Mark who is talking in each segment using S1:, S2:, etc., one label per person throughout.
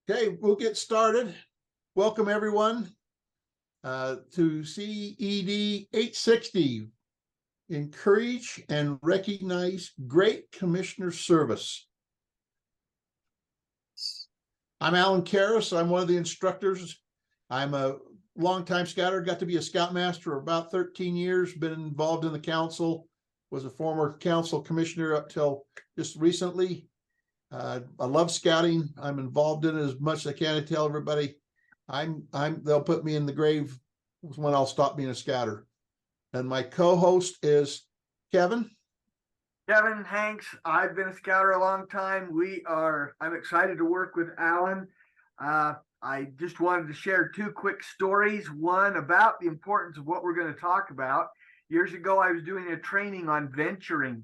S1: Okay, we'll get started. Welcome everyone to CED 860, Encourage and Recognize Great Commissioner Service. I'm Alan Karras. I'm one of the instructors. I'm a longtime scouter, got to be a scoutmaster for about 13 years, been involved in the council, was a former council commissioner up till just recently. I love scouting. I'm involved in it as much as I can. I tell everybody they'll put me in the grave when I'll stop being a scouter. And my co-host is Kevin.
S2: Kevin Hanks. I've been a scouter a long time. I'm excited to work with Alan. I just wanted to share two quick stories. One about the importance of what we're going to talk about. Years ago, I was doing a training on venturing,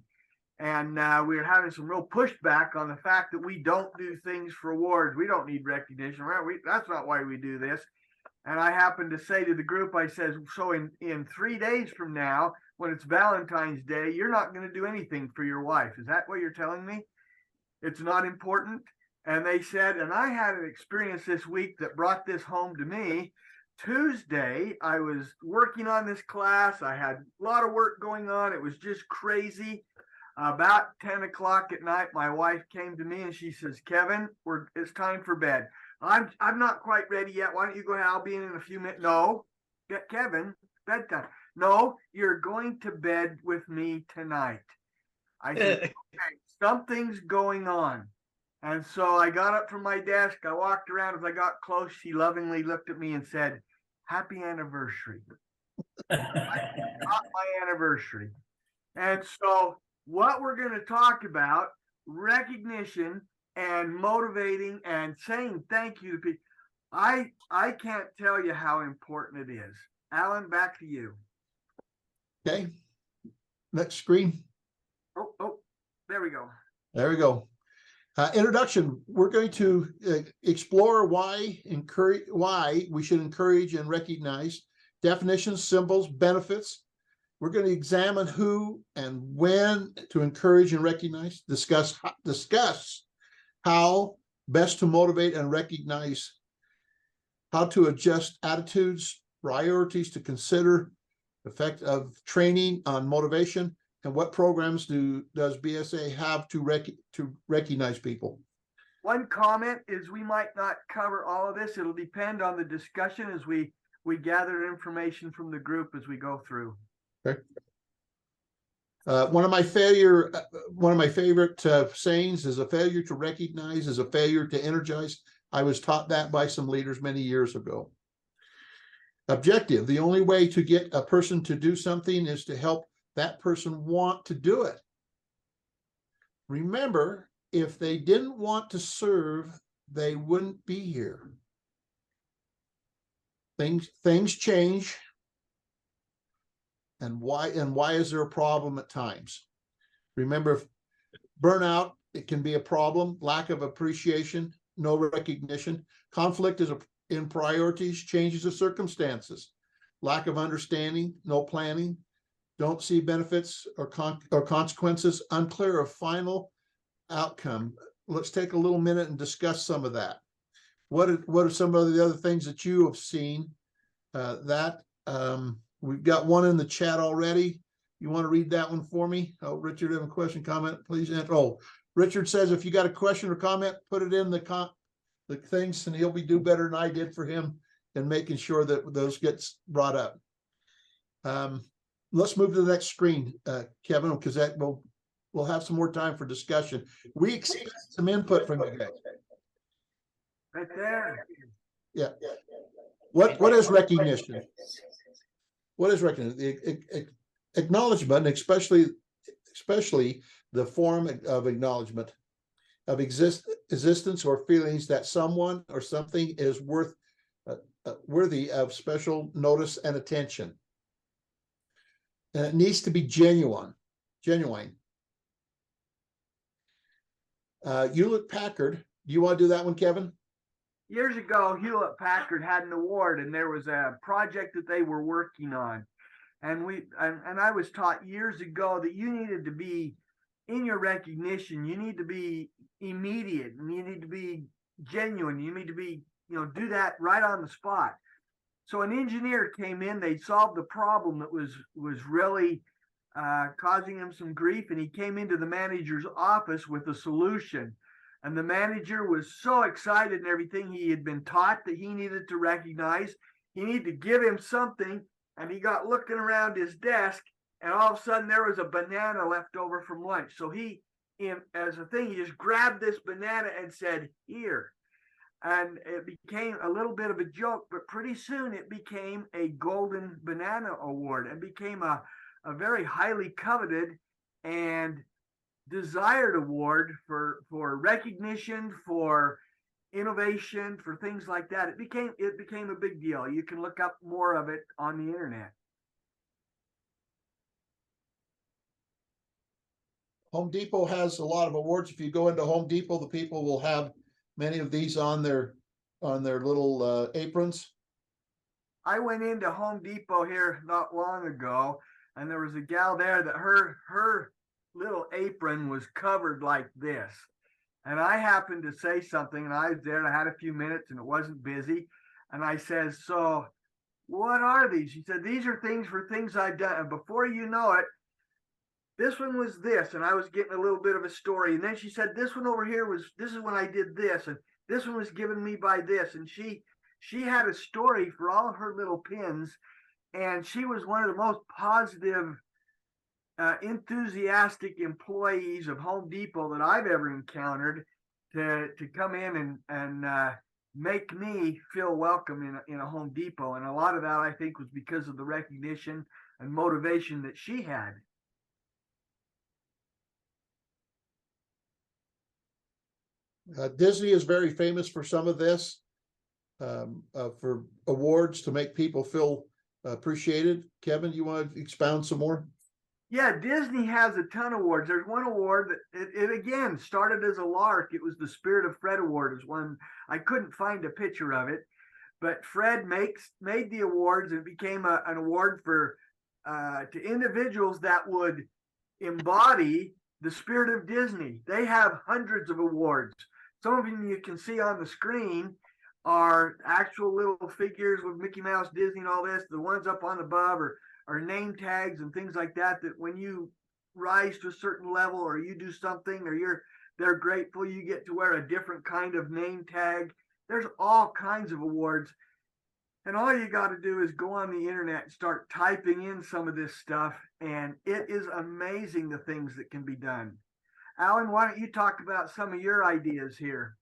S2: and we were having some real pushback on the fact that we don't do things for awards. We don't need recognition. That's not why we do this. And I happened to say to the group, I said, so in 3 days from now, when it's Valentine's Day, you're not going to do anything for your wife. Is that what you're telling me? It's not important? And they said, and I had an experience this week that brought this home to me. Tuesday, I was working on this class. I had a lot of work going on. It was just crazy. About 10 o'clock at night, my wife came to me and she says, Kevin, it's time for bed. I'm not quite ready yet. Why don't you go ahead? I'll be in a few minutes. No, Kevin, bedtime. No, you're going to bed with me tonight. I said, okay, something's going on. And so I got up from my desk. I walked around. As I got close, she lovingly looked at me and said, happy anniversary. Not my anniversary. And so what we're going to talk about, recognition and motivating and saying thank you to people. I can't tell you how important it is. Alan, back to you.
S1: Okay. Next screen.
S2: Oh, there we go.
S1: There we go. Introduction. We're going to explore why we should encourage and recognize, definitions, symbols, benefits. We're going to examine who and when to encourage and recognize, discuss how best to motivate and recognize, how to adjust attitudes, priorities to consider, effect of training on motivation, and what programs does BSA have to recognize people.
S2: One comment is we might not cover all of this. It'll depend on the discussion as we gather information from the group as we go through.
S1: Okay. One of my favorite sayings is a failure to recognize is a failure to energize. I was taught that by some leaders many years ago. Objective. The only way to get a person to do something is to help that person want to do it. Remember, if they didn't want to serve, they wouldn't be here. Things change. And why is there a problem at times? Remember, burnout, it can be a problem. Lack of appreciation, no recognition. Conflict is in priorities, changes of circumstances. Lack of understanding, no planning. Don't see benefits or consequences, unclear of final outcome. Let's take a little minute and discuss some of that. What are some of the other things that you have seen we've got one in the chat already. You want to read that one for me? Oh, Richard, have a question, comment, please. Oh, Richard says if you got a question or comment, put it in the things, and he'll do better than I did for him in making sure that those gets brought up. Let's move to the next screen, Kevin, because that we'll have some more time for discussion. We expect some input from you guys.
S2: Right there.
S1: Yeah. What is recognition? What is recognition? The acknowledgement, especially the form of acknowledgement of existence or feelings that someone or something is worthy of special notice and attention. And it needs to be genuine. Hewlett-Packard. Do you want to do that one, Kevin?
S2: Years ago, Hewlett-Packard had an award, and there was a project that they were working on. And I was taught years ago that you needed to be in your recognition. You need to be immediate, and you need to be genuine. You need to be, do that right on the spot. So an engineer came in, they solved the problem that was really causing him some grief, and he came into the manager's office with a solution. And the manager was so excited and everything. He had been taught that he needed to recognize, he needed to give him something, and he got looking around his desk, and all of a sudden there was a banana left over from lunch. So he, as a thing, he just grabbed this banana and said, "Here." And it became a little bit of a joke, but pretty soon it became a Golden Banana Award and became a very highly coveted and desired award for recognition, for innovation, for things like that. It became a big deal. You can look up more of it on the internet.
S1: Home Depot has a lot of awards. If you go into Home Depot, the people will have many of these on their little aprons.
S2: I went into Home Depot here not long ago, and there was a gal there that her little apron was covered like this. And I happened to say something, and I was there, and I had a few minutes, and it wasn't busy. And I says, "So what are these?" She said, "These are things for things I've done." And before you know it, this one was this, and I was getting a little bit of a story. And then she said, "This one over here this is when I did this, and this one was given me by this." And she had a story for all of her little pins, and she was one of the most positive, enthusiastic employees of Home Depot that I've ever encountered to come in and make me feel welcome in a Home Depot. And a lot of that, I think, was because of the recognition and motivation that she had.
S1: Disney is very famous for some of this, for awards to make people feel appreciated. Kevin, you want to expound some more?
S2: Yeah, Disney has a ton of awards. There's one award that it again started as a lark. It was the Spirit of Fred Award. Is one I couldn't find a picture of it, but Fred made the awards, and it became an award for to individuals that would embody the spirit of Disney. They have hundreds of awards. Some of them you can see on the screen are actual little figures with Mickey Mouse, Disney, and all this. The ones up on above are name tags and things like that, that when you rise to a certain level or you do something or they're grateful, you get to wear a different kind of name tag. There's all kinds of awards. And all you got to do is go on the internet and start typing in some of this stuff. And it is amazing the things that can be done. Alan, why don't you talk about some of your ideas here?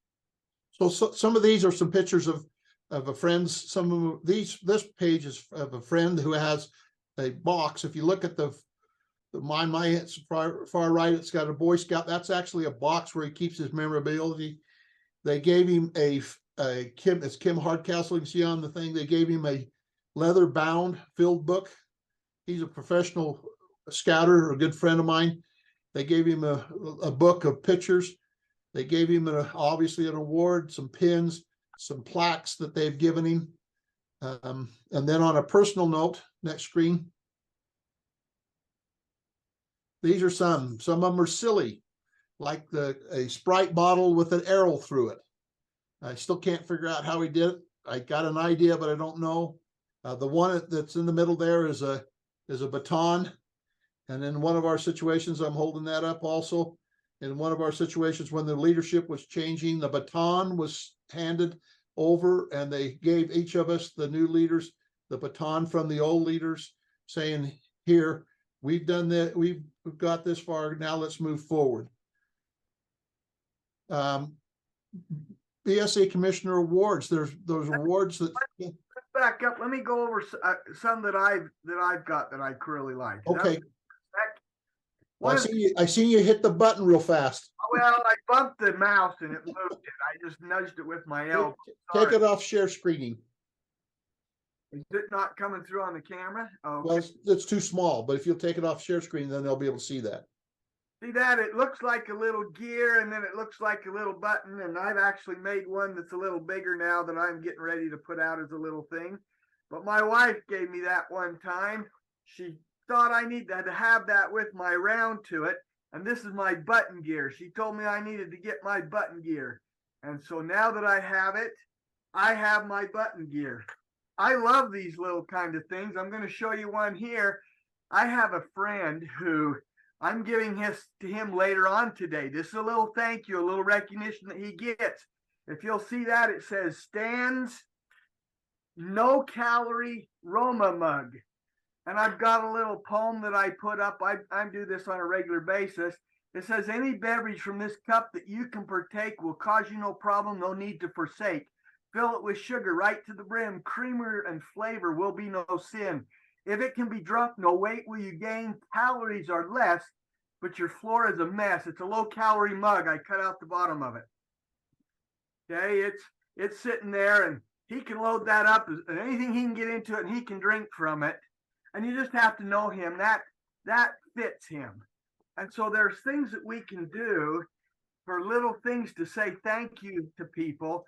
S1: So some of these are some pictures of a friend's. Some of this page is of a friend who has a box. If you look at my far right, it's got a Boy Scout. That's actually a box where he keeps his memorabilia. They gave him it's Kim Hardcastle. You can see on the thing, they gave him a leather bound field book. He's a professional scouter, a good friend of mine. They gave him a book of pictures. They gave him obviously an award, some pins, some plaques that they've given him. And then on a personal note, next screen. These are some of them are silly, like a Sprite bottle with an arrow through it. I still can't figure out how he did it. I got an idea, but I don't know. The one that's in the middle there is a baton. And in one of our situations, I'm holding that up also. In one of our situations, when the leadership was changing, the baton was handed over, and they gave each of us, the new leaders, the baton from the old leaders, saying, "Here, we've done that. We've got this far. Now let's move forward." BSA Commissioner Awards. There's those awards that.
S2: Let's back up. Let me go over some that I've got that I really like.
S1: Okay. I seen you hit the button real fast.
S2: Well, I bumped the mouse and it moved it. I just nudged it with my elbow.
S1: Take it off share screening.
S2: Is it not coming through on the camera? Okay.
S1: Well, it's too small, but if you'll take it off share screen, then they'll be able to see that.
S2: See that? It looks like a little gear, and then it looks like a little button, and I've actually made one that's a little bigger now that I'm getting ready to put out as a little thing. But my wife gave me that one time. She thought I needed to have that with my round to it, and this is my button gear. She told me I needed to get my button gear. And so now that I have my button gear. I love these little kind of things. I'm going to show you one here. I have a friend who I'm giving to him later on today. This is a little thank you, a little recognition that he gets. If you'll see that, it says Stan's No Calorie Roma mug. And I've got a little poem that I put up. I do this on a regular basis. It says, any beverage from this cup that you can partake will cause you no problem, no need to forsake. Fill it with sugar right to the brim. Creamer and flavor will be no sin. If it can be drunk, no weight will you gain. Calories are less, but your floor is a mess. It's a low-calorie mug. I cut out the bottom of it. Okay, it's sitting there, and he can load that up, and anything he can get into it, and he can drink from it. And you just have to know him. That fits him. And so there's things that we can do for little things to say thank you to people.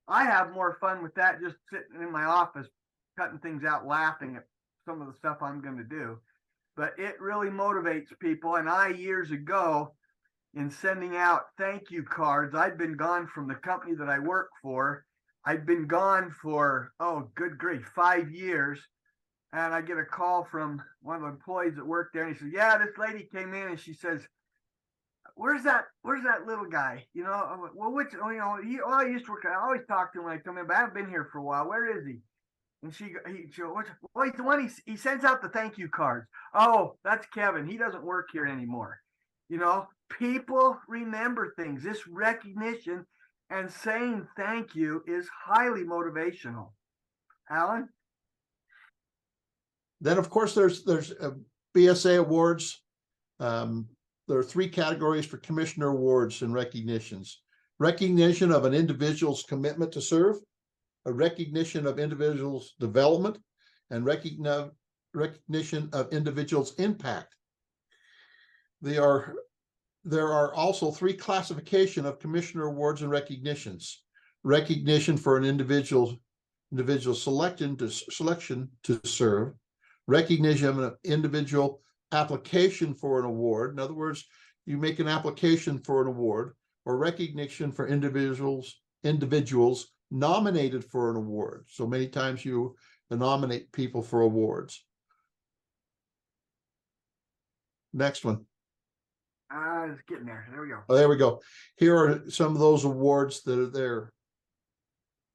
S2: I have more fun with that just sitting in my office, cutting things out, laughing at some of the stuff I'm going to do. But it really motivates people. And years ago, in sending out thank you cards, I'd been gone from the company that I work for. I'd been gone for, oh, good grief, 5 years. And I get a call from one of the employees that worked there, and he says, yeah, this lady came in and she says, where's that little guy? You know, I'm like, well, I used to work, I always talk to him when I come in, but I haven't been here for a while. Where is he? And she he's the one he sends out the thank you cards. Oh, that's Kevin. He doesn't work here anymore. You know, people remember things. This recognition and saying thank you is highly motivational. Alan?
S1: Then, of course, there's BSA awards. There are 3 categories for commissioner awards and recognitions. Recognition of an individual's commitment to serve, a recognition of individuals' development, and recognition of individuals' impact. There are also 3 classifications of commissioner awards and recognitions. Recognition for an individual selection to serve, recognition of an individual application for an award. In other words, you make an application for an award, or recognition for individuals nominated for an award. So many times you nominate people for awards. Next one.
S2: It's getting there. There we go.
S1: Oh, there we go. Here are some of those awards that are there.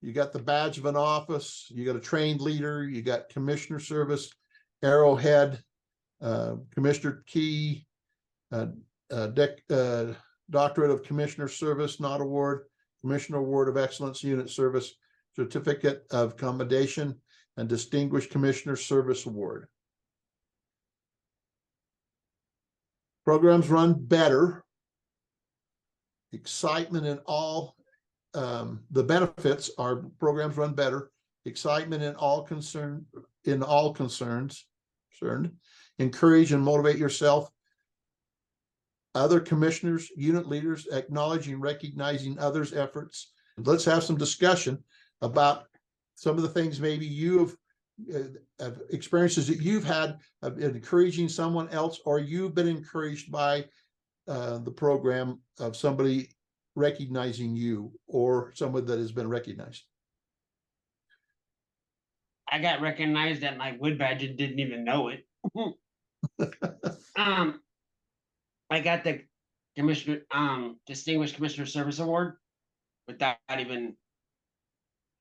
S1: You got the badge of an office, you got a trained leader, you got commissioner service, Arrowhead, Commissioner Key, Doctorate of Commissioner Service, not award, Commissioner Award of Excellence, Unit Service, Certificate of Commendation, and Distinguished Commissioner Service Award. Programs run better. Excitement in all, the benefits are programs run better. Excitement in all concerns. Encourage and motivate yourself, other commissioners, unit leaders, acknowledging, recognizing others' efforts. Let's have some discussion about some of the things maybe you have experiences that you've had of encouraging someone else, or you've been encouraged by the program of somebody recognizing you, or someone that has been recognized.
S3: I got recognized at my wood badge and didn't even know it. I got the commissioner, Distinguished Commissioner Service Award without even,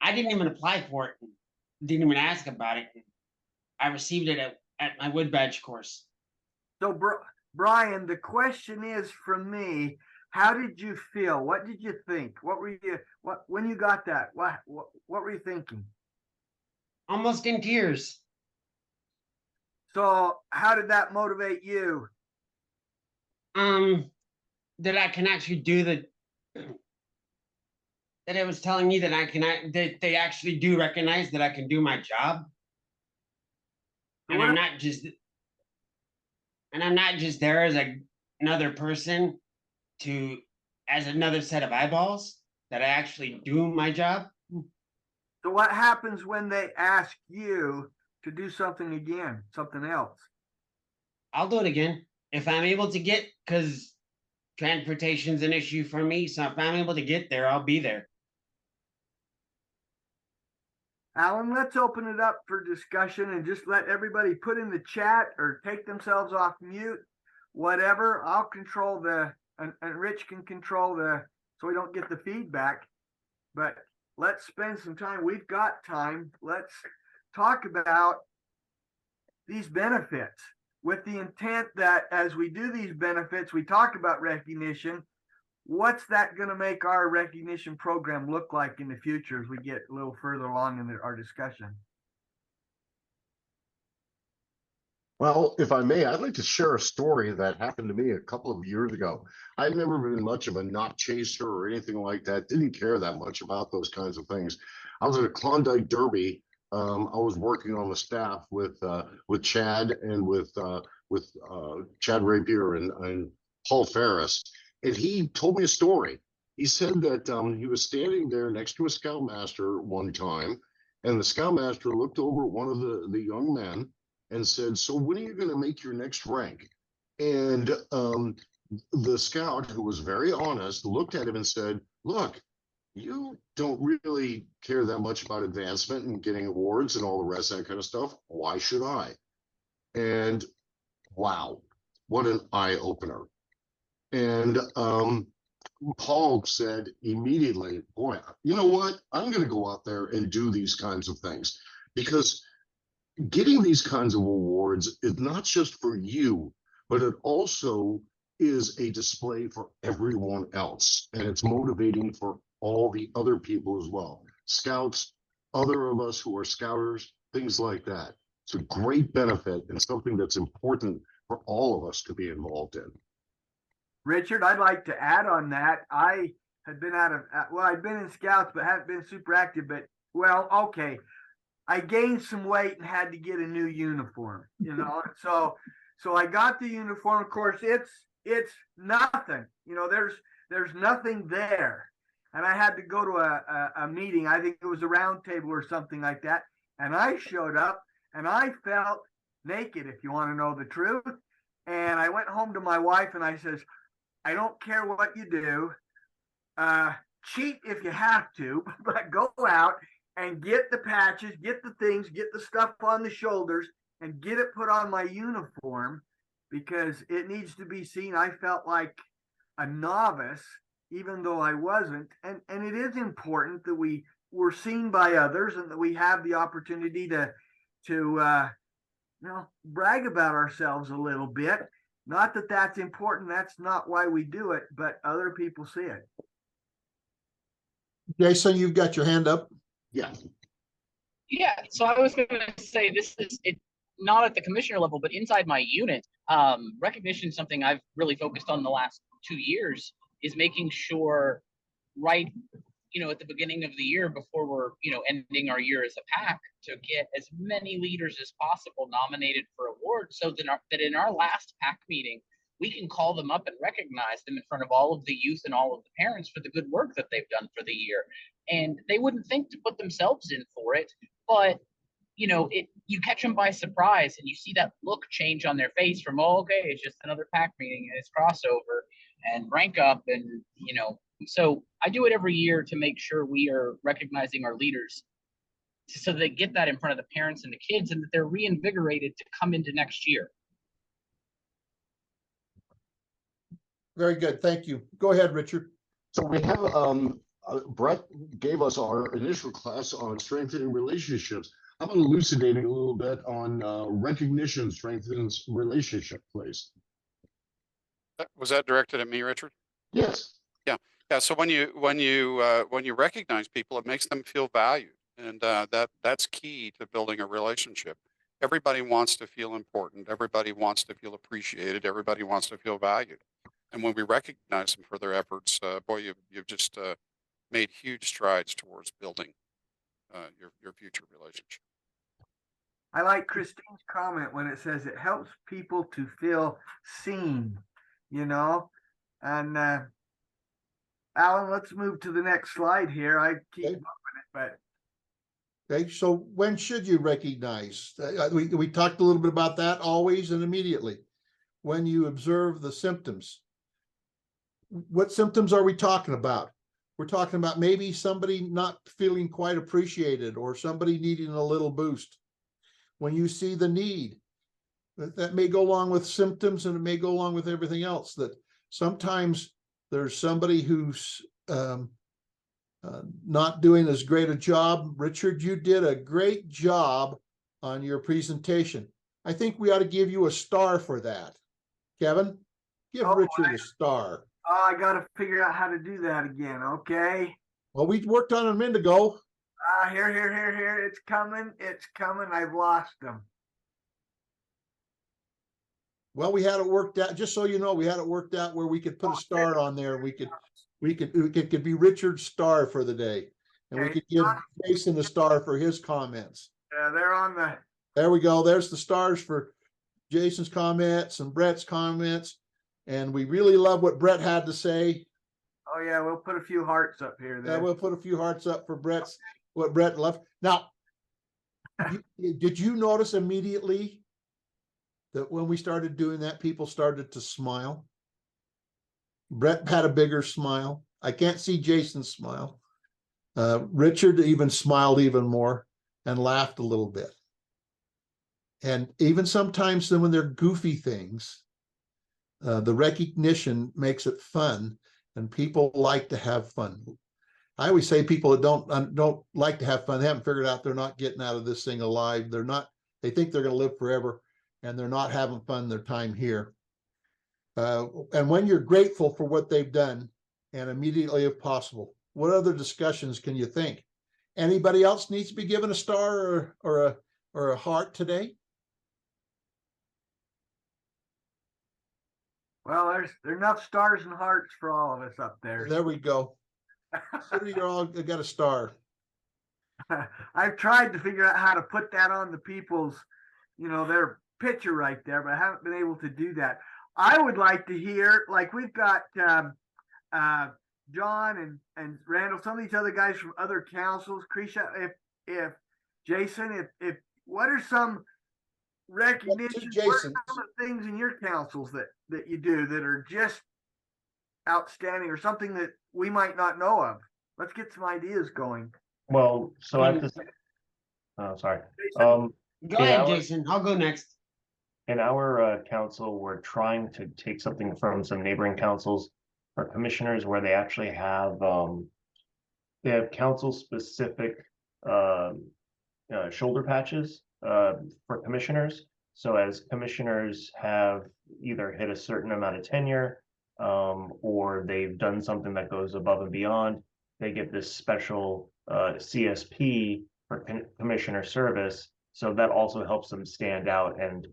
S3: I didn't even apply for it, didn't even ask about it. I received it at my wood badge course.
S2: So, Brian, the question is from me, how did you feel? What did you think? When you got that, what were you thinking?
S3: Almost in tears.
S2: So how did that motivate you?
S3: That I can actually do that it was telling me that that they actually do recognize that I can do my job. And I'm not just there as another person as another set of eyeballs, that I actually do my job.
S2: So what happens when they ask you to do something else?
S3: I'll do it again if I'm able to get, because transportation's an issue for me, so if I'm able to get there, I'll be there.
S2: Alan, let's open it up for discussion and just let everybody put in the chat or take themselves off mute, whatever. I'll control and Rich can control so we don't get the feedback. But let's spend some time. We've got time. Let's talk about these benefits with the intent that as we do these benefits, we talk about recognition. What's that going to make our recognition program look like in the future as we get a little further along in our discussion?
S4: Well, if I may, I'd like to share a story that happened to me a couple of years ago. I've never been much of a knot chaser or anything like that. Didn't care that much about those kinds of things. I was at a Klondike Derby. I was working on the staff with Chad and with Chad Rapier and Paul Ferris. And he told me a story. He said that he was standing there next to a scoutmaster one time, and the scoutmaster looked over at one of the young men and said, "So when are you going to make your next rank?" And the scout, who was very honest, looked at him and said, "Look, you don't really care that much about advancement and getting awards and all the rest of that kind of stuff. Why should I?" And wow, what an eye opener. And Paul said immediately, "Boy, you know what? I'm going to go out there and do these kinds of things, because getting these kinds of awards is not just for you, but it also is a display for everyone else. And it's motivating for all the other people as well. Scouts, other of us who are scouters, things like that. It's a great benefit and something that's important for all of us to be involved in."
S2: Richard, I'd like to add on that. I had been I'd been in Scouts, but hadn't been super active. But, well, okay. I gained some weight and had to get a new uniform, you know. So I got the uniform. Of course, it's nothing, you know, there's nothing there. And I had to go to a meeting. I think it was a round table or something like that. And I showed up and I felt naked, if you want to know the truth. And I went home to my wife and I says, "I don't care what you do. Cheat if you have to, but go out and get the patches, get the things, get the stuff on the shoulders, and get it put on my uniform, because it needs to be seen." I felt like a novice, even though I wasn't. And it is important that we were seen by others and that we have the opportunity to brag about ourselves a little bit. Not that that's important. That's not why we do it, but other people see it.
S1: Jason, you've got your hand up.
S4: Yeah.
S5: Yeah, so I was going to say, this is it, not at the commissioner level, but inside my unit. Recognition is something I've really focused on the last 2 years, is making sure right, at the beginning of the year, before we're, ending our year as a pack, to get as many leaders as possible nominated for awards, so that in our last pack meeting, we can call them up and recognize them in front of all of the youth and all of the parents for the good work that they've done for the year. And they wouldn't think to put themselves in for it, but you catch them by surprise and you see that look change on their face from, "Oh, okay, it's just another pack meeting and it's crossover and rank up." And, so I do it every year to make sure we are recognizing our leaders, so they get that in front of the parents and the kids, and that they're reinvigorated to come into next year.
S1: Very good. Thank you. Go ahead, Richard.
S4: So we have Brett gave us our initial class on strengthening relationships. How about elucidating a little bit on recognition strengthens relationship, please?
S6: Was that directed at me, Richard?
S4: Yes.
S6: Yeah. So when you recognize people, it makes them feel valued, and that's key to building a relationship. Everybody wants to feel important. Everybody wants to feel appreciated. Everybody wants to feel valued. And when we recognize them for their efforts, boy, you've just made huge strides towards building your future relationship.
S2: I like Christine's comment when it says it helps people to feel seen, and Alan, let's move to the next slide here. I keep moving it, but.
S1: Okay, so when should you recognize? We talked a little bit about that, always and immediately. When you observe the symptoms. what symptoms are we talking about? We're talking about maybe somebody not feeling quite appreciated or somebody needing a little boost. When you see the need, that may go along with symptoms, and it may go along with everything else, that sometimes there's somebody who's not doing as great a job. Richard, you did a great job on your presentation. I think we ought to give you a star for that. Kevin, give Richard a star.
S2: Oh, I got to figure out how to do that again. Okay.
S1: Well, we worked on it a minute ago.
S2: Here. It's coming. It's coming. I've lost them.
S1: Well, we had it worked out, just so you know, we had it worked out where we could put a star on there. We could be Richard's star for the day. And we could give Jason a star for his comments.
S2: Yeah, they're on the.
S1: There we go. There's the stars for Jason's comments and Brett's comments. And we really love what Brett had to say.
S2: Oh yeah, we'll put a few hearts up here.
S1: Yeah, we'll put a few hearts up for what Brett left. Now, did you notice immediately that when we started doing that, people started to smile? Brett had a bigger smile. I can't see Jason's smile. Richard even smiled even more and laughed a little bit. And even sometimes then when they're goofy things, the recognition makes it fun, and people like to have fun. I always say people that don't like to have fun, they haven't figured out they're not getting out of this thing alive. They think they're going to live forever, and they're not having fun their time here. And when you're grateful for what they've done, and immediately if possible, what other discussions can you think? Anybody else needs to be given a star or a heart today?
S2: Well, there's enough stars and hearts for all of us up there.
S1: There we go. So you all got a star.
S2: I've tried to figure out how to put that on the people's, their picture right there, but I haven't been able to do that. I would like to hear, like we've got John and Randall, some of these other guys from other councils. Krisha, if Jason, if what are some recognition, what are some of the things in your councils that you do that are just outstanding, or something that we might not know of? Let's get some ideas going.
S7: Well, so at this, sorry.
S3: Go ahead, Jason. I'll go next.
S7: In our council, we're trying to take something from some neighboring councils or commissioners where they actually have council specific shoulder patches for commissioners. So as commissioners have either hit a certain amount of tenure or they've done something that goes above and beyond, they get this special CSP for commissioner service. So that also helps them stand out. And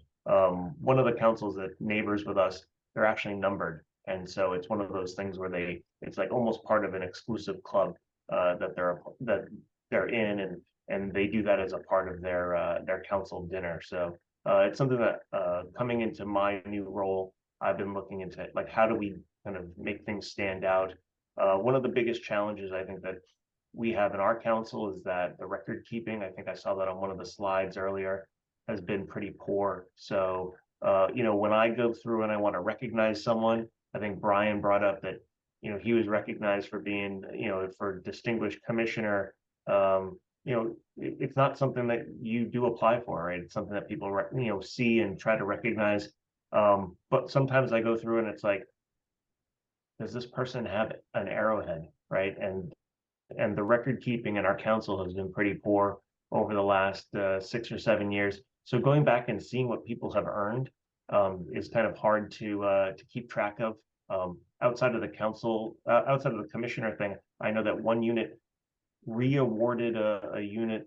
S7: one of the councils that neighbors with us, they're actually numbered. And so it's one of those things where it's like almost part of an exclusive club that they're in, and they do that as a part of their council dinner. So it's something that coming into my new role, I've been looking into, like, how do we kind of make things stand out? One of the biggest challenges I think that we have in our council is that the record keeping, I think I saw that on one of the slides earlier, has been pretty poor. So, when I go through and I want to recognize someone, I think Brian brought up that, he was recognized for being, for distinguished commissioner. It's not something that you do apply for, right? It's something that people, see and try to recognize. But sometimes I go through and it's like, does this person have an arrowhead, right? And the record keeping in our council has been pretty poor over the last 6 or 7 years. So going back and seeing what people have earned is kind of hard to keep track of. Outside of the council, outside of the commissioner thing, I know that one unit re-awarded a unit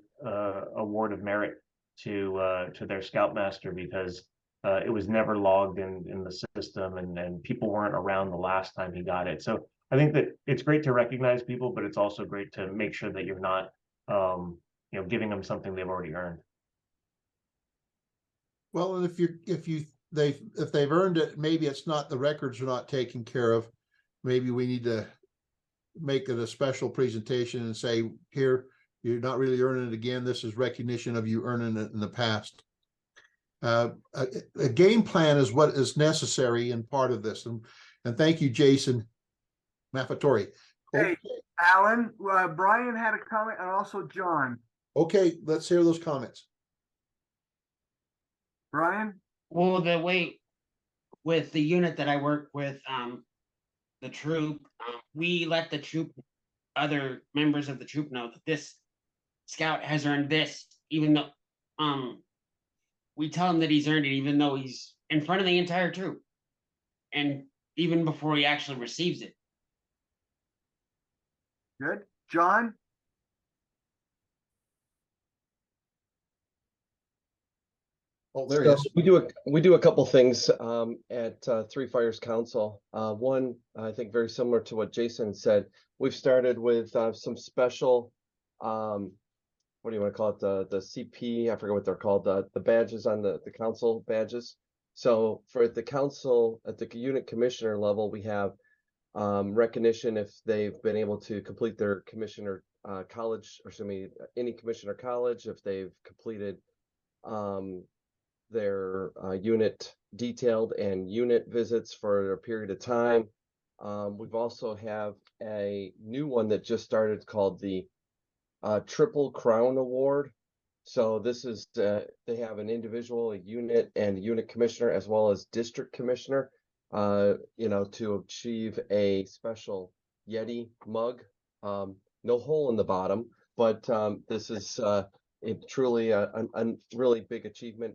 S7: award of merit to their scoutmaster because it was never logged in the system, and people weren't around the last time he got it. So I think that it's great to recognize people, but it's also great to make sure that you're not giving them something they've already earned.
S1: Well, and if they've earned it, maybe it's not, the records are not taken care of. Maybe we need to make it a special presentation and say, here, you're not really earning it again. This is recognition of you earning it in the past. A game plan is what is necessary in part of this. And thank you, Jason. Maffetore.
S2: Hey,
S1: Okay,
S2: Alan, Brian had a comment and also John.
S1: okay, let's hear those comments.
S2: Brian?
S3: Well, the way with the unit that I work with, the troop, we let the troop, other members of the troop know that this scout has earned this, even though, we tell him that he's earned it, even though he's in front of the entire troop, and even before he actually receives it.
S2: Good. John?
S1: Oh, there he
S8: So
S1: is.
S8: we do a couple things at Three Fires Council. One, I think very similar to what Jason said. We've started with some special, what do you want to call it? The CP, I forget what they're called. The badges on the council badges. So for the council at the unit commissioner level, we have recognition if they've been able to complete their commissioner college, or excuse me, any commissioner college, if they've completed their unit detailed and unit visits for a period of time. We've also have a new one that just started called the Triple Crown Award. So this is they have an individual, a unit, and a unit commissioner, as well as district commissioner, you know, to achieve a special Yeti mug. No hole in the bottom, but this is truly a really big achievement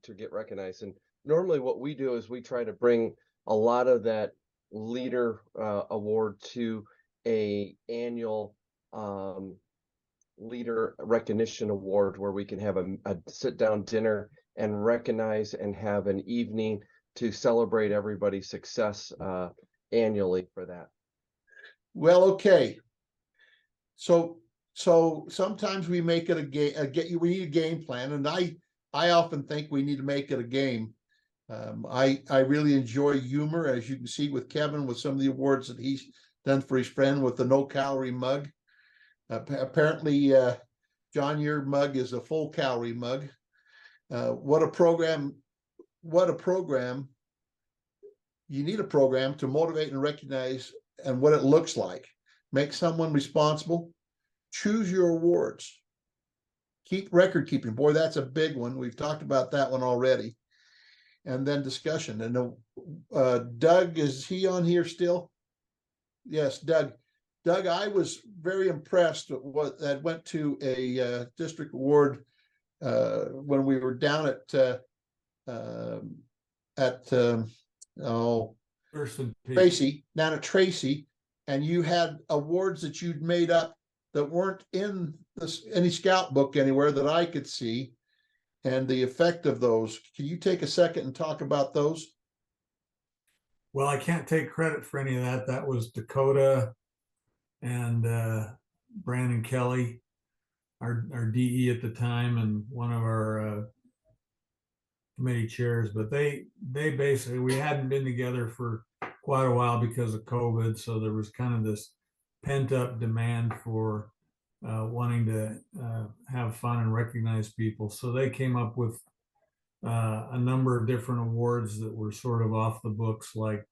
S8: to get recognized. And normally what we do is we try to bring a lot of that leader award to a annual leader recognition award, where we can have a sit down dinner and recognize and have an evening to celebrate everybody's success annually for that.
S1: Well, okay. So sometimes we make it a game. We need a game plan, and I often think we need to make it a game. I really enjoy humor, as you can see with Kevin, with some of the awards that he's done for his friend with the no calorie mug. Apparently, John, your mug is a full calorie mug. What a program. You need a program to motivate and recognize, and what it looks like. Make someone responsible. Choose your awards. Keep record keeping. Boy, that's a big one. We've talked about that one already. And then discussion. And Doug, is he on here still? Yes, Doug. Doug, I was very impressed with what that went to a district award when we were down at Tracy, down at Tracy, and you had awards that you'd made up that weren't in any scout book anywhere that I could see, and the effect of those. Can you take a second and talk about those?
S9: Well, I can't take credit for any of that. That was Dakota and Brandon Kelly, our DE at the time, and one of our committee chairs. But they basically, we hadn't been together for quite a while because of COVID, so there was kind of this pent up demand for wanting to have fun and recognize people. So they came up with a number of different awards that were sort of off the books, like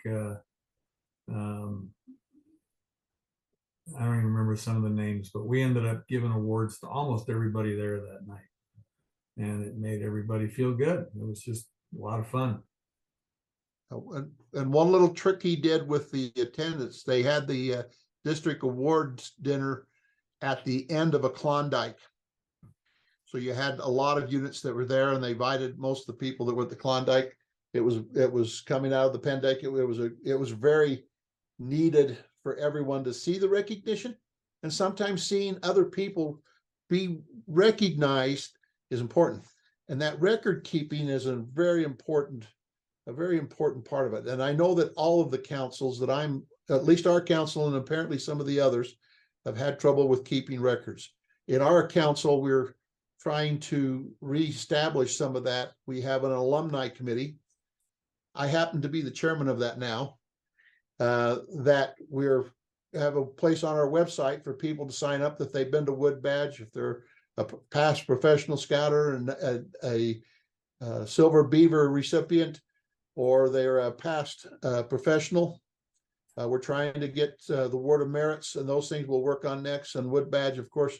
S9: I don't even remember some of the names, but we ended up giving awards to almost everybody there that night, and it made everybody feel good. It was just a lot of fun.
S1: And one little trick he did with the attendance, they had the district awards dinner at the end of a Klondike. So you had a lot of units that were there, and they invited most of the people that were at the Klondike. It was coming out of the pandemic. It was very needed for everyone to see the recognition, and sometimes seeing other people be recognized is important. And that record keeping is a very important part of it. And I know that all of the councils that at least our council and apparently some of the others, have had trouble with keeping records. In our council, we're trying to reestablish some of that. We have an alumni committee. I happen to be the chairman of that now. That have a place on our website for people to sign up if they've been to Wood Badge, if they're a past professional scouter and a Silver Beaver recipient, or they're a past professional. We're trying to get the Award of Merits and those things we'll work on next, and Wood Badge, of course,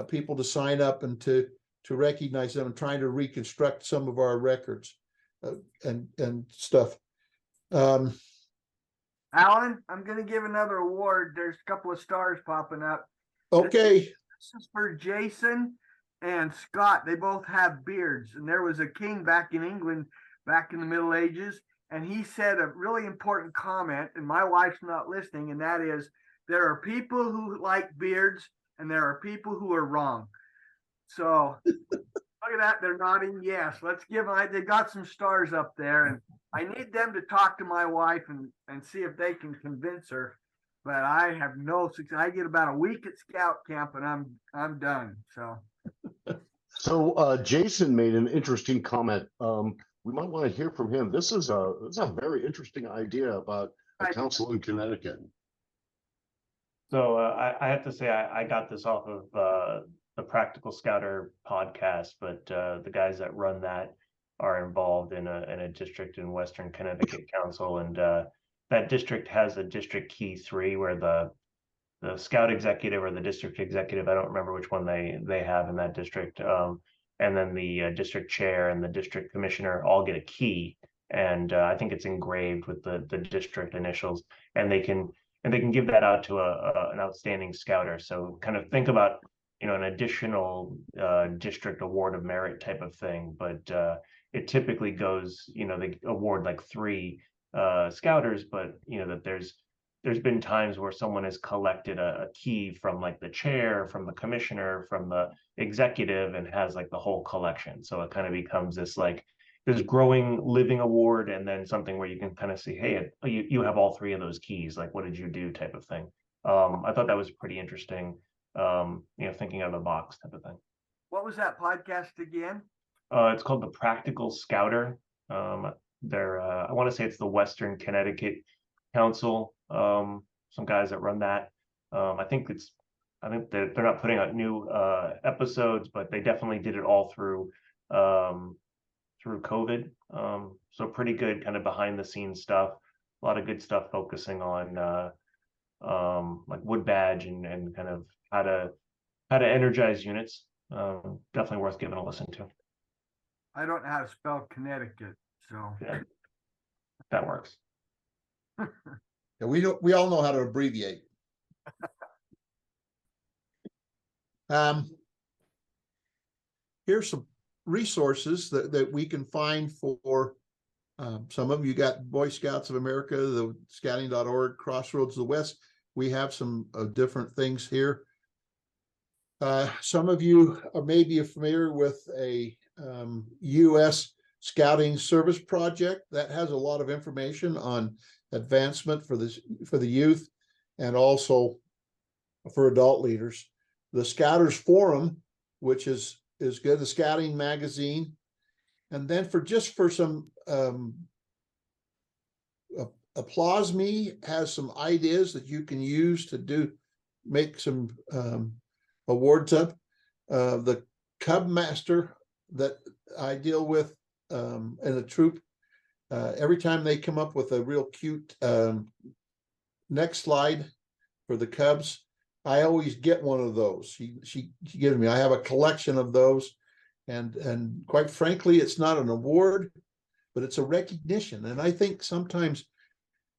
S1: people to sign up and to recognize them, and trying to reconstruct some of our records and stuff.
S2: Alan, I'm going to give another award. There's a couple of stars popping up.
S1: Okay.
S2: This is for Jason and Scott. They both have beards, and there was a king back in England back in the Middle Ages, and he said a really important comment, and my wife's not listening, and that is, there are people who like beards and there are people who are wrong. So look at that, they're nodding yes. Let's give them, they got some stars up there, and I need them to talk to my wife and see if they can convince her. But I have no success. I get about a week at scout camp and I'm done.
S4: So Jason made an interesting comment. We might want to hear from him. This is a very interesting idea about a council in Connecticut.
S7: So I have to say I got this off of the Practical Scouter podcast, but the guys that run that are involved in a district in Western Connecticut Council, and that district has a district key 3 where the scout executive or the district executive, I don't remember which one they have in that district, and then the district chair and the district commissioner all get a key, and I think it's engraved with the district initials, and they can give that out to an outstanding scouter. So kind of think about, an additional district award of merit type of thing, but it typically goes, they award like 3 scouters, but that there's been times where someone has collected a key from like the chair, from the commissioner, from the executive, and has like the whole collection. So it kind of becomes this growing living award, and then something where you can kind of see, hey, you have all 3 of those keys, like what did you do type of thing. I thought that was pretty interesting, thinking out of the box type of thing.
S2: What was that podcast again?
S7: It's called the Practical Scouter. I want to say it's the Western Connecticut Council. Some guys that run that. I think they're not putting out new episodes, but they definitely did it all through COVID. So pretty good kind of behind the scenes stuff. A lot of good stuff focusing on like Wood Badge and kind of how to energize units. Definitely worth giving a listen to.
S2: I don't know how to spell Connecticut, so
S7: yeah, that works.
S1: Yeah, we all know how to abbreviate. Here's some resources that we can find for some of you. Got Boy Scouts of America, the scouting.org, Crossroads of the West. We have some different things here. Some of you may be familiar with a U.S. Scouting Service Project that has a lot of information on advancement for the youth and also for adult leaders. The Scouters Forum, which is good, the Scouting Magazine, and then for some Applause Me has some ideas that you can use to make some awards up. The Cub Master that I deal with in a troop, every time they come up with a real cute neck slide for the Cubs, I always get one of those. She gives me. I have a collection of those, and quite frankly, it's not an award, but it's a recognition. And I think sometimes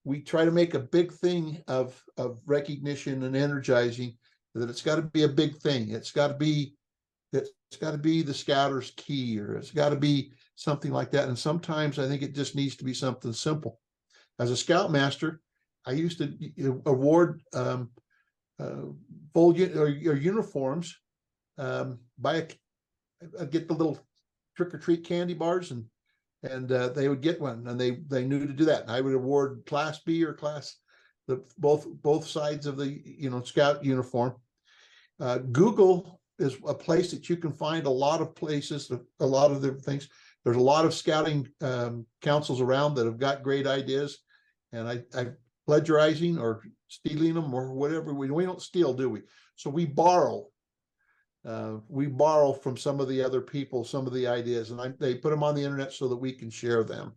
S1: we try to make a big thing of recognition and energizing, that it's got to be a big thing. It's got to be the Scouter's key, or it's got to be something like that. And sometimes I think it just needs to be something simple. As a Scoutmaster, I used to award full uniforms. I'd get the little trick-or-treat candy bars, and they would get one, and they knew to do that. And I would award Class B or Class, both sides of the Scout uniform. Google is a place that you can find a lot of places, a lot of different things. There's a lot of scouting councils around that have got great ideas, and I plagiarizing or stealing them or whatever. We don't steal, do we? So we borrow from some of the other people, some of the ideas, and they put them on the internet so that we can share them.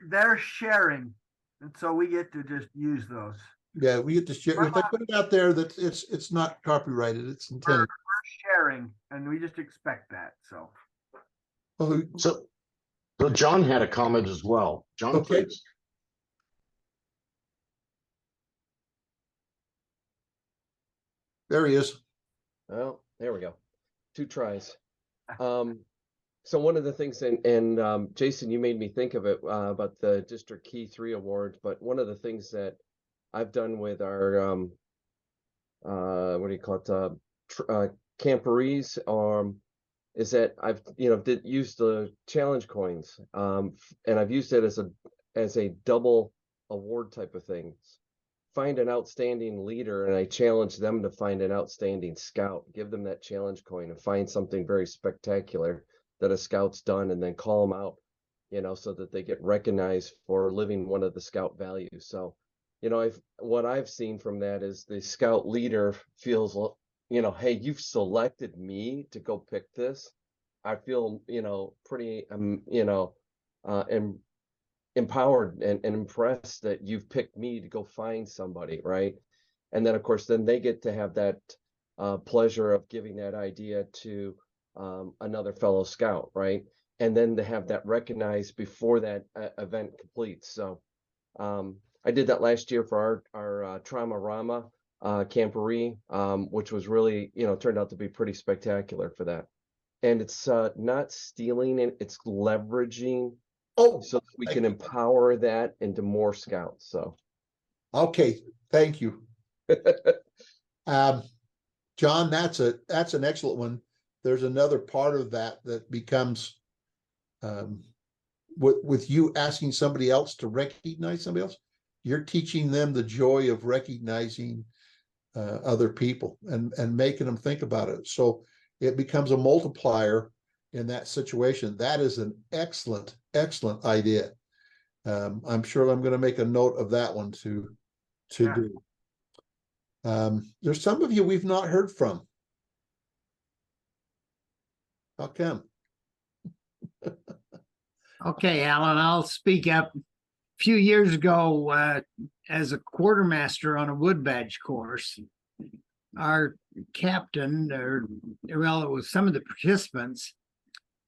S2: They're sharing. And so we get to just use those.
S1: Yeah, we get to share. If they put it out there, that it's not copyrighted, it's intended.
S2: We're sharing, and we just expect that. So
S1: Oh,
S4: So John had a comment as well. John,
S1: Okay.
S4: please.
S1: there he is.
S8: Oh, there we go. 2 tries. So one of the things, and Jason, you made me think of it about the District Key 3 Award, but one of the things that I've done with our what do you call it, camporees, is that I've used the challenge coins, and I've used it as a double award type of thing. Find an outstanding leader, and I challenge them to find an outstanding scout, give them that challenge coin, and find something very spectacular that a scout's done, and then call them out, so that they get recognized for living one of the scout values. So, what I've seen from that is the scout leader feels, hey, you've selected me to go pick this. I feel, pretty, empowered and impressed that you've picked me to go find somebody, right? And then, of course, then they get to have that pleasure of giving that idea to another fellow scout, right? And then to have that recognized before that event completes. So I did that last year for our Trauma Rama camporee, which was really, turned out to be pretty spectacular for that. And it's not stealing, and it's leveraging, so that we can empower that into more scouts. So
S1: Okay, thank you. John, that's an excellent one. There's another part of that becomes with you asking somebody else to recognize somebody else, you're teaching them the joy of recognizing other people and making them think about it. So it becomes a multiplier in that situation. That is an excellent idea. I'm sure I'm going to make a note of that one to do. There's some of you we've not heard from. How come?
S10: Okay, Alan, I'll speak up. A few years ago, as a quartermaster on a wood badge course, our captain, it was some of the participants,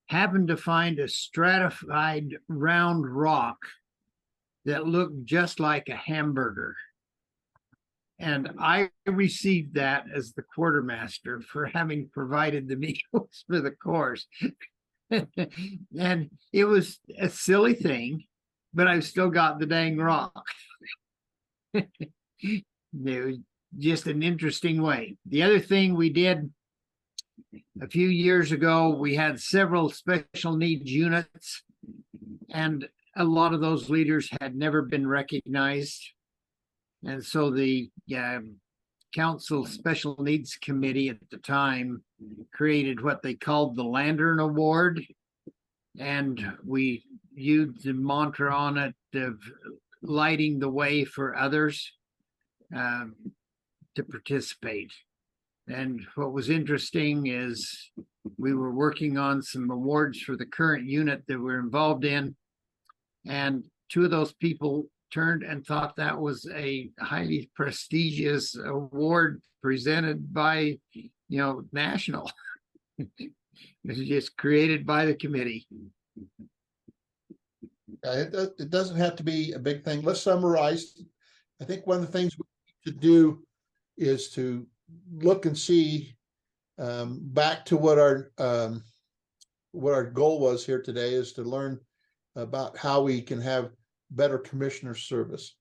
S10: happened to find a stratified round rock that looked just like a hamburger. And I received that as the quartermaster for having provided the meals for the course. And it was a silly thing, but I've still got the dang rock. It was just an interesting way. The other thing we did a few years ago, we had several special needs units, and a lot of those leaders had never been recognized. And so the Council Special Needs Committee at the time created what they called the Lantern Award. And we used the mantra on it of lighting the way for others to participate. And what was interesting is we were working on some awards for the current unit that we're involved in. And 2 of those people turned and thought that was a highly prestigious award presented by, national. It's just created by the committee.
S1: It doesn't have to be a big thing. Let's summarize. I think one of the things we need to do is to look and see back to what our goal was here today, is to learn about how we can have better commissioner service.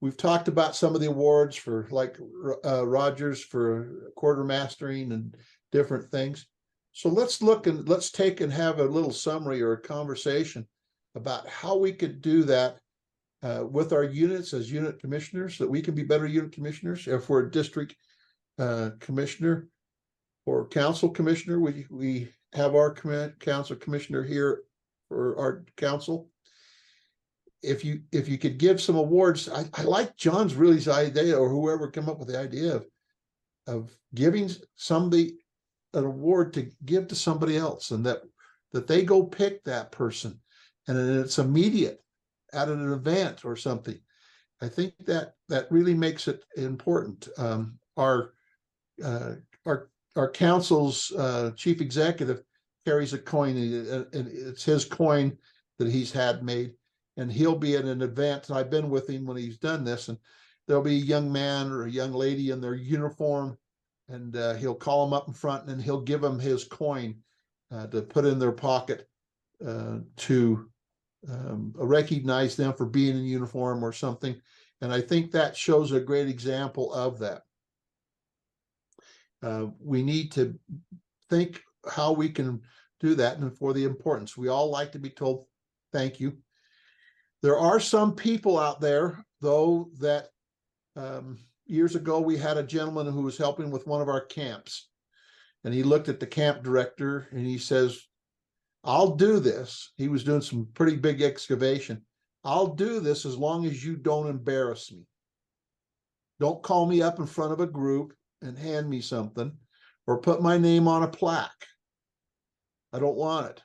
S1: We've talked about some of the awards for like Rogers for quartermastering and different things. So let's look and let's take and have a little summary or a conversation about how we could do that with our units as unit commissioners, so that we can be better unit commissioners. If we're a district commissioner or council commissioner, we have our council commissioner here for our council. If you could give some awards, I like John's really idea, or whoever come up with the idea of giving somebody an award to give to somebody else, and that they go pick that person, and then it's immediate. at an event or something. I think that really makes it important. Our council's chief executive carries a coin, and it's his coin that he's had made, and he'll be at an event. And I've been with him when he's done this, and there'll be a young man or a young lady in their uniform, and he'll call them up in front, and he'll give them his coin to put in their pocket to recognize them for being in uniform or something. And I think that shows a great example of that. We need to think how we can do that, and for the importance. We all like to be told thank you. There are some people out there, though, that years ago we had a gentleman who was helping with one of our camps, and he looked at the camp director and he says, I'll do this. He was doing some pretty big excavation. I'll do this as long as you don't embarrass me. Don't call me up in front of a group and hand me something or put my name on a plaque. I don't want it.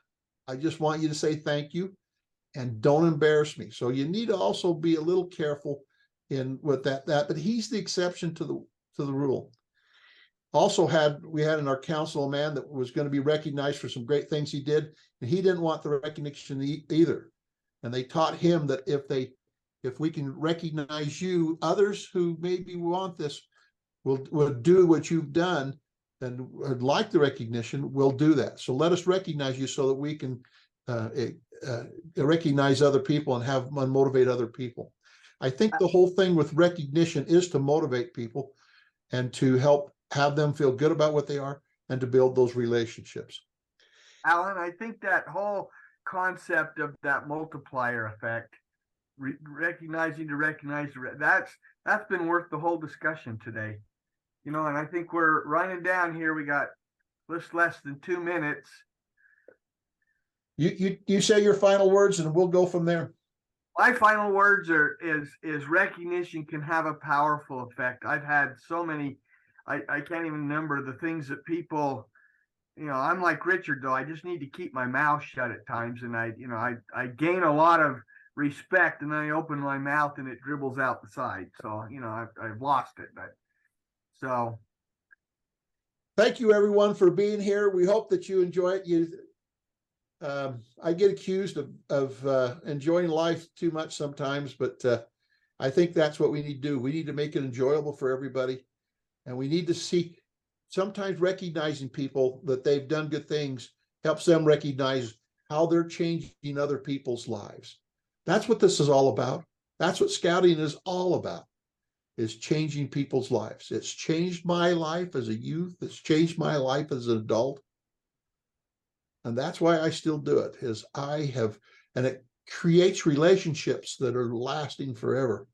S1: I just want you to say thank you and don't embarrass me. So you need to also be a little careful in with that, but he's the exception to the rule. Also we had in our council a man that was going to be recognized for some great things he did, and he didn't want the recognition either. And they taught him that if we can recognize you, others who maybe want this will do what you've done and would like the recognition, will do that. So let us recognize you so that we can recognize other people and motivate other people. I think the whole thing with recognition is to motivate people and to help have them feel good about what they are and to build those relationships.
S2: Alan, I think that whole concept of that multiplier effect, recognizing to recognize, that's been worth the whole discussion today. And I think we're running down here. We got less than 2 minutes.
S1: You say your final words and we'll go from there.
S2: My final words is recognition can have a powerful effect. I've had so many, I can't even remember the things that people, I'm like Richard, though. I just need to keep my mouth shut at times. And I gain a lot of respect, and then I open my mouth and it dribbles out the side. So, I've lost it, so.
S1: Thank you everyone for being here. We hope that you enjoy it. I get accused of enjoying life too much sometimes, but I think that's what we need to do. We need to make it enjoyable for everybody. And we need to see, sometimes recognizing people that they've done good things helps them recognize how they're changing other people's lives. That's what this is all about. That's what scouting is all about, is changing people's lives. It's changed my life as a youth. It's changed my life as an adult. And that's why I still do it, is and it creates relationships that are lasting forever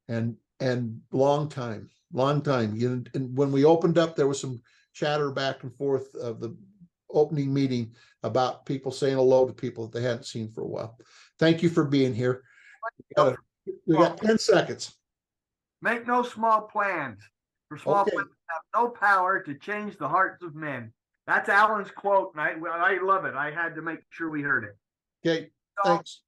S1: and long time. And when we opened up, there was some chatter back and forth of the opening meeting about people saying hello to people that they hadn't seen for a while. Thank you for being here. We got 10 seconds.
S2: Make no small plans, for small
S1: Okay.
S2: plans have no power to change the hearts of men. That's Alan's quote, and I love it. I had to make sure we heard it.
S1: Okay,
S2: So,
S1: thanks.